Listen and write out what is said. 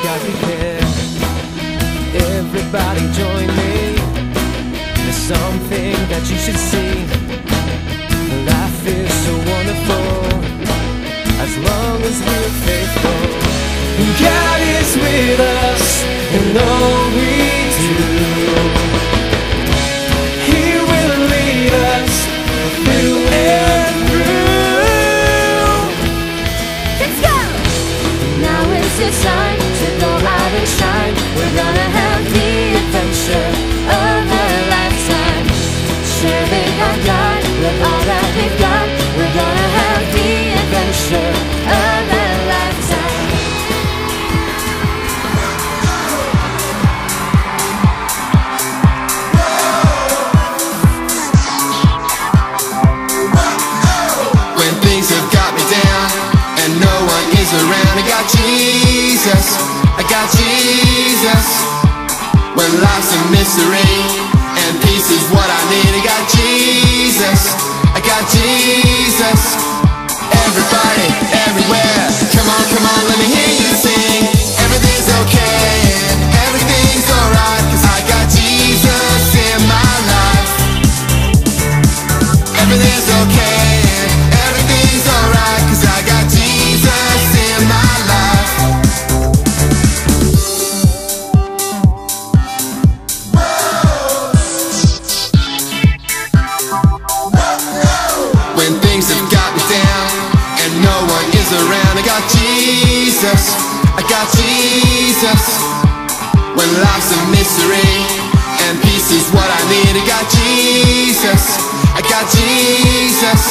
got me here. Everybody join me. There's something that you should see. Life is so wonderful as long as we're faithful. God is with us in all we do. He will lead us through and through. Let's go! Now is your time to go out and shine. We're gonna have the adventure of a lifetime. Serving our God with all that we've got. We're gonna have the adventure of a lifetime. When things have got me down and no one is around, I got Jesus, I got Jesus. When life's a mystery and peace is what I need, I got Jesus, I got Jesus. Everybody, everywhere, come on, let me hear you sing. Everything's okay, everything's alright, 'cause I got Jesus in my life. Everything's okay, everything's alright, 'cause I got Jesus in my life. When things have got me down and no one is around, I got Jesus, I got Jesus. When life's a mystery and peace is what I need, I got Jesus, I got Jesus.